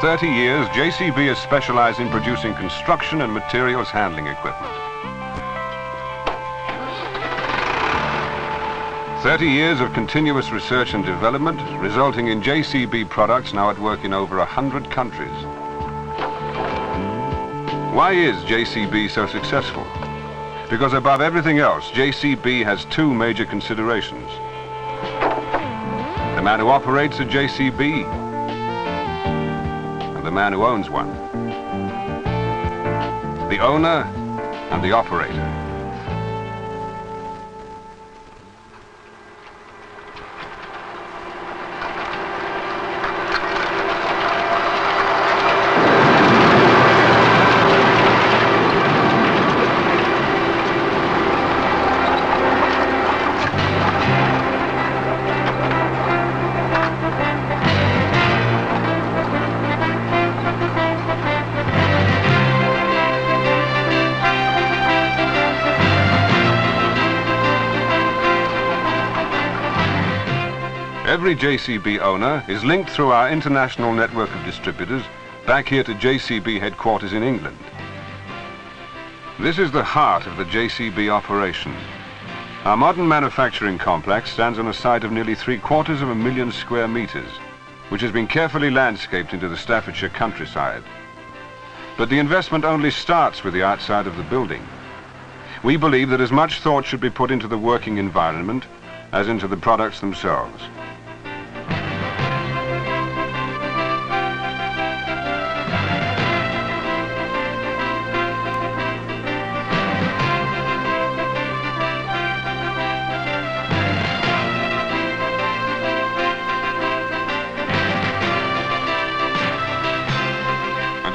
30 years, JCB has specialized in producing construction and materials handling equipment. 30 years of continuous research and development, resulting in JCB products now at work in over 100 countries. Why is JCB so successful? Because above everything else, JCB has two major considerations. The man who operates a JCB, and the man who owns one. The owner and the operator. Every JCB owner is linked through our international network of distributors back here to JCB headquarters in England. This is the heart of the JCB operation. Our modern manufacturing complex stands on a site of nearly 750,000 square meters, which has been carefully landscaped into the Staffordshire countryside. But the investment only starts with the outside of the building. We believe that as much thought should be put into the working environment as into the products themselves.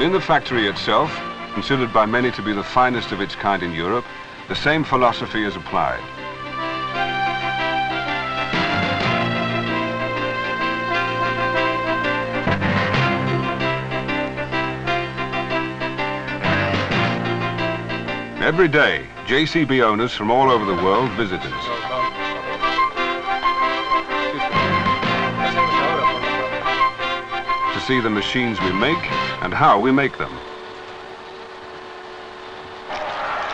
In the factory itself, considered by many to be the finest of its kind in Europe, the same philosophy is applied. Every day, JCB owners from all over the world visit us. To see the machines we make and how we make them.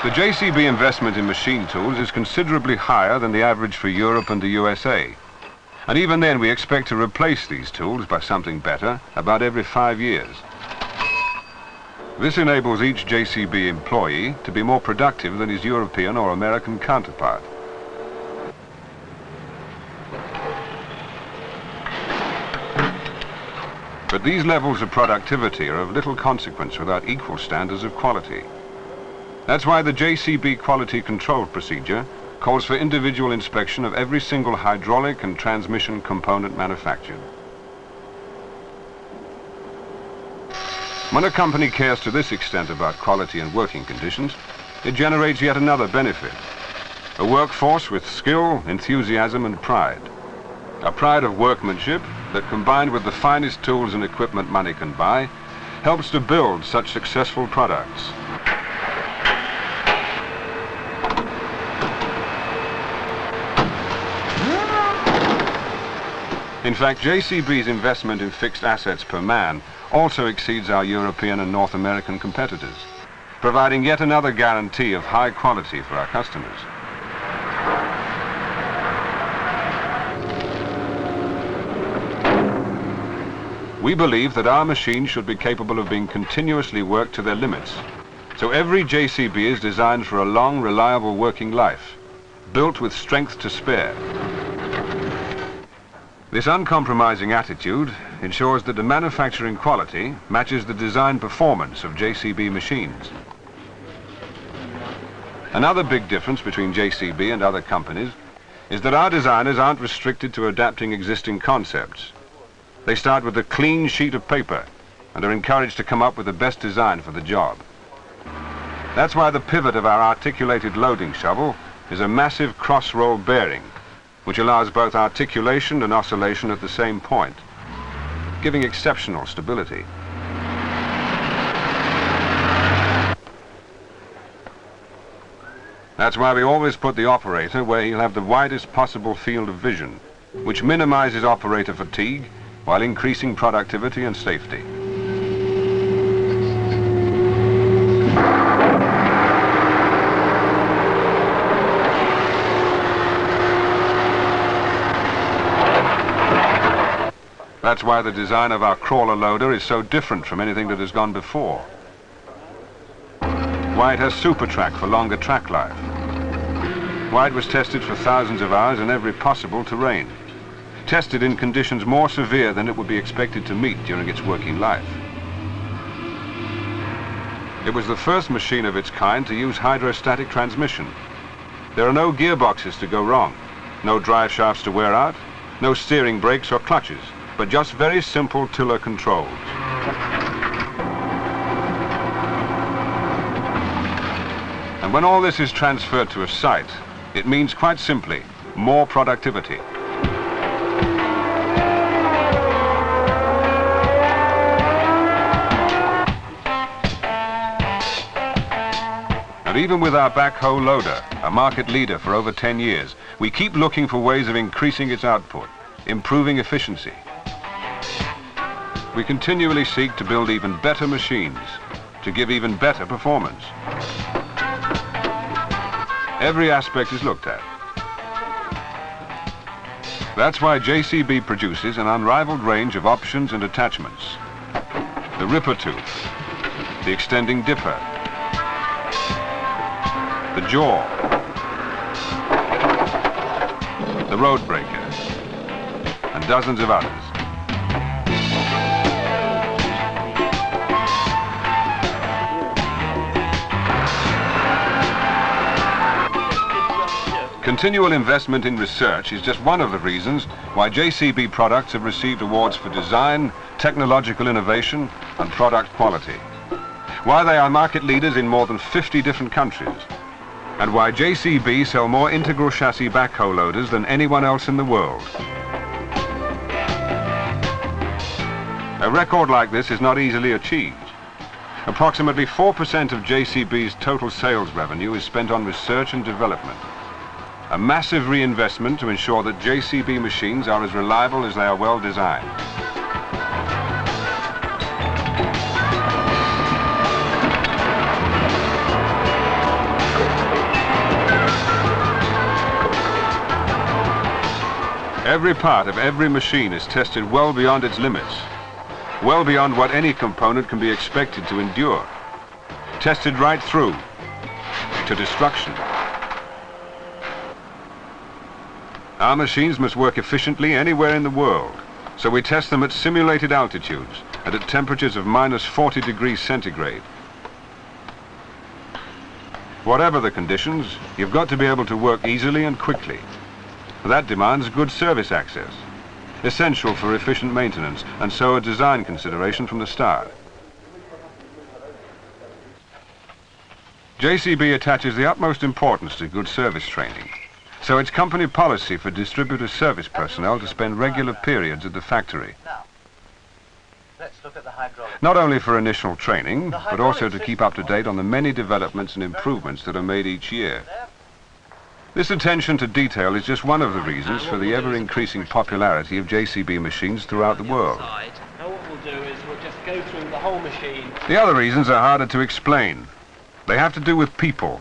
The JCB investment in machine tools is considerably higher than the average for Europe and the USA. And even then we expect to replace these tools by something better about every 5 years. This enables each JCB employee to be more productive than his European or American counterpart. But these levels of productivity are of little consequence without equal standards of quality. That's why the JCB quality control procedure calls for individual inspection of every single hydraulic and transmission component manufactured. When a company cares to this extent about quality and working conditions, it generates yet another benefit. A workforce with skill, enthusiasm and pride. A pride of workmanship that, combined with the finest tools and equipment money can buy, helps to build such successful products. In fact, JCB's investment in fixed assets per man also exceeds our European and North American competitors, providing yet another guarantee of high quality for our customers. We believe that our machines should be capable of being continuously worked to their limits. So every JCB is designed for a long, reliable working life, built with strength to spare. This uncompromising attitude ensures that the manufacturing quality matches the design performance of JCB machines. Another big difference between JCB and other companies is that our designers aren't restricted to adapting existing concepts. They start with a clean sheet of paper and are encouraged to come up with the best design for the job. That's why the pivot of our articulated loading shovel is a massive cross-roll bearing, which allows both articulation and oscillation at the same point, giving exceptional stability. That's why we always put the operator where he'll have the widest possible field of vision, which minimizes operator fatigue while increasing productivity and safety. That's why the design of our crawler loader is so different from anything that has gone before. Why it has super track for longer track life. Why it was tested for thousands of hours in every possible terrain. Tested in conditions more severe than it would be expected to meet during its working life. It was the first machine of its kind to use hydrostatic transmission. There are no gearboxes to go wrong, no drive shafts to wear out, no steering brakes or clutches, but just very simple tiller controls. And when all this is transferred to a site, it means quite simply more productivity. And even with our backhoe loader, a market leader for over 10 years, we keep looking for ways of increasing its output, improving efficiency. We continually seek to build even better machines, to give even better performance. Every aspect is looked at. That's why JCB produces an unrivaled range of options and attachments. The ripper tooth, the extending dipper, the jaw, the road breaker, and dozens of others. Continual investment in research is just one of the reasons why JCB products have received awards for design, technological innovation, and product quality. Why they are market leaders in more than 50 different countries. And why JCB sell more integral chassis backhoe loaders than anyone else in the world. A record like this is not easily achieved. Approximately 4% of JCB's total sales revenue is spent on research and development. A massive reinvestment to ensure that JCB machines are as reliable as they are well designed. Every part of every machine is tested well beyond its limits, well beyond what any component can be expected to endure. Tested right through to destruction. Our machines must work efficiently anywhere in the world, so we test them at simulated altitudes and at temperatures of -40 degrees centigrade. Whatever the conditions, you've got to be able to work easily and quickly. That demands good service access, essential for efficient maintenance, and so a design consideration from the start. JCB attaches the utmost importance to good service training. So it's company policy for distributor service personnel to spend regular periods at the factory. Now, let's look at the hydraulic. Not only for initial training, but also to keep up to date on the many developments and improvements that are made each year. This attention to detail is just one of the reasons for the ever-increasing popularity of JCB machines throughout the world. Now what we'll do is we'll just go through the whole machine. The other reasons are harder to explain. They have to do with people,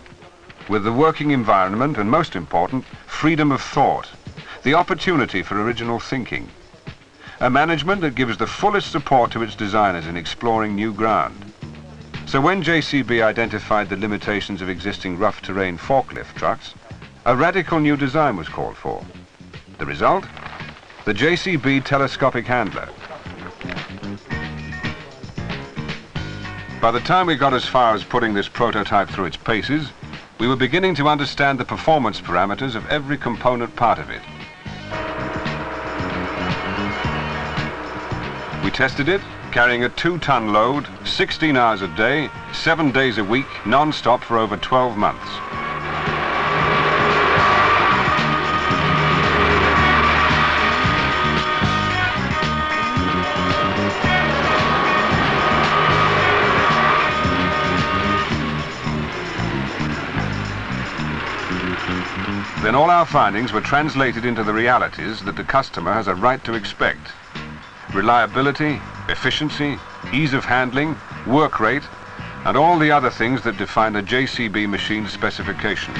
with the working environment, and most important, freedom of thought, the opportunity for original thinking. A management that gives the fullest support to its designers in exploring new ground. So when JCB identified the limitations of existing rough terrain forklift trucks, a radical new design was called for. The result? The JCB telescopic handler. By the time we got as far as putting this prototype through its paces, we were beginning to understand the performance parameters of every component part of it. We tested it, carrying a 2-ton load, 16 hours a day, 7 days a week, non-stop for over 12 months. Then all our findings were translated into the realities that the customer has a right to expect. Reliability, efficiency, ease of handling, work rate, and all the other things that define a JCB machine specification.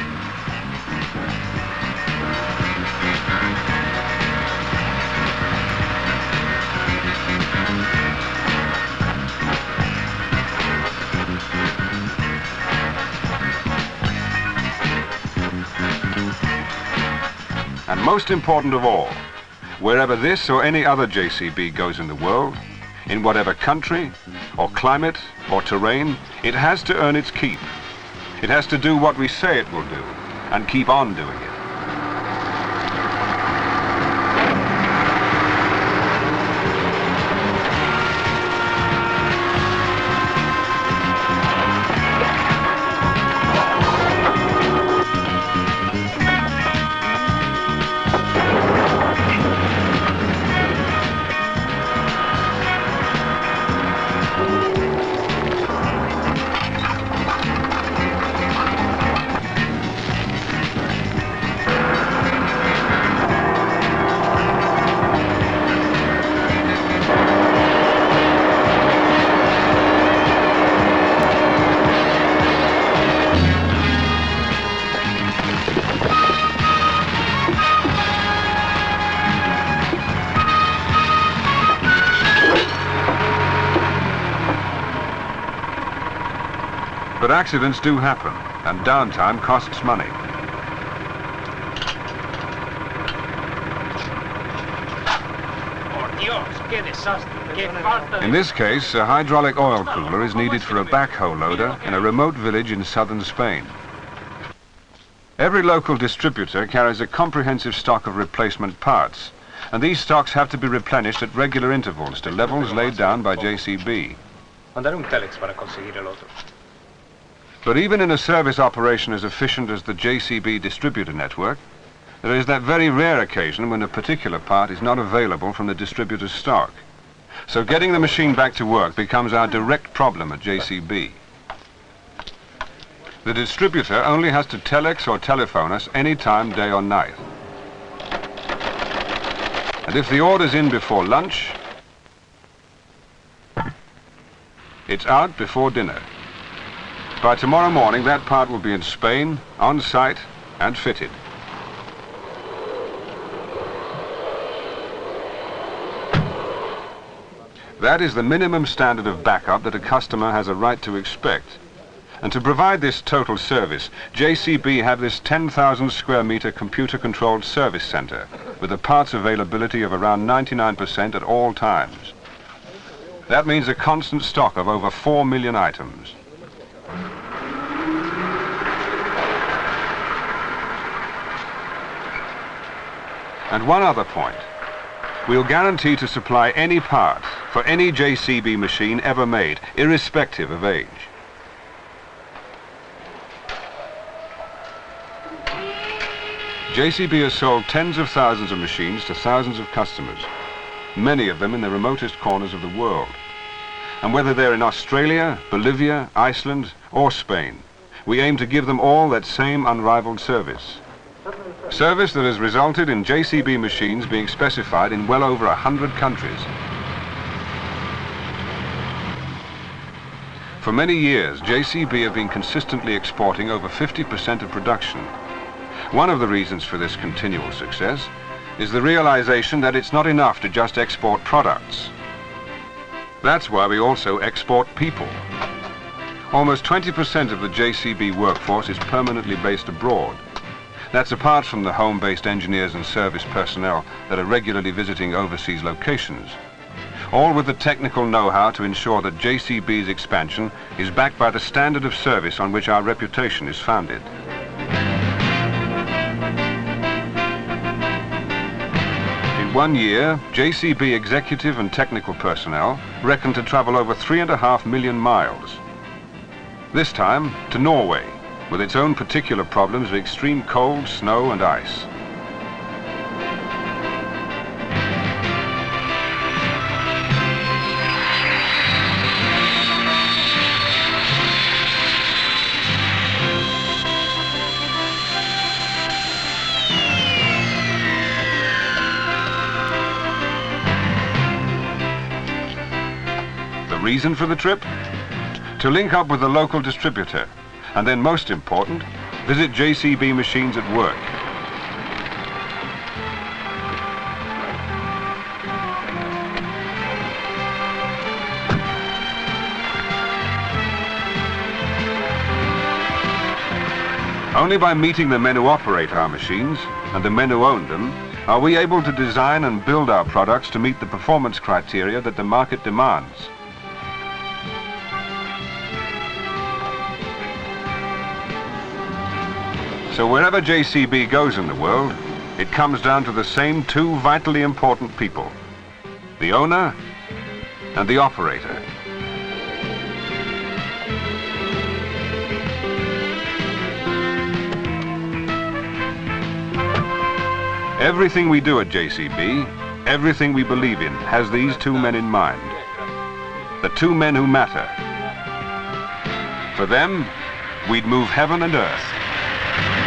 And most important of all, wherever this or any other JCB goes in the world, in whatever country, or climate, or terrain, it has to earn its keep. It has to do what we say it will do, and keep on doing it. But accidents do happen, and downtime costs money. In this case, a hydraulic oil cooler is needed for a backhoe loader in a remote village in southern Spain. Every local distributor carries a comprehensive stock of replacement parts, and these stocks have to be replenished at regular intervals to levels laid down by JCB. But even in a service operation as efficient as the JCB distributor network, there is that very rare occasion when a particular part is not available from the distributor's stock. So getting the machine back to work becomes our direct problem at JCB. The distributor only has to telex or telephone us any time, day or night. And if the order's in before lunch, it's out before dinner. By tomorrow morning, that part will be in Spain, on site, and fitted. That is the minimum standard of backup that a customer has a right to expect. And to provide this total service, JCB have this 10,000 square meter computer-controlled service center with a parts availability of around 99% at all times. That means a constant stock of over 4 million items. And one other point. We'll guarantee to supply any part for any JCB machine ever made, irrespective of age. JCB has sold tens of thousands of machines to thousands of customers, many of them in the remotest corners of the world. And whether they're in Australia, Bolivia, Iceland, or Spain, we aim to give them all that same unrivaled service. Service that has resulted in JCB machines being specified in well over 100 countries. For many years, JCB have been consistently exporting over 50% of production. One of the reasons for this continual success is the realization that it's not enough to just export products. That's why we also export people. Almost 20% of the JCB workforce is permanently based abroad. That's apart from the home-based engineers and service personnel that are regularly visiting overseas locations, all with the technical know-how to ensure that JCB's expansion is backed by the standard of service on which our reputation is founded. In 1 year, JCB executive and technical personnel reckon to travel over 3.5 million miles. This time to Norway, with its own particular problems of extreme cold, snow and ice. The reason for the trip? To link up with the local distributor. And then, most important, visit JCB machines at work. Only by meeting the men who operate our machines and the men who own them are we able to design and build our products to meet the performance criteria that the market demands. So wherever JCB goes in the world, it comes down to the same two vitally important people, the owner and the operator. Everything we do at JCB, everything we believe in, has these two men in mind. The two men who matter. For them, we'd move heaven and earth.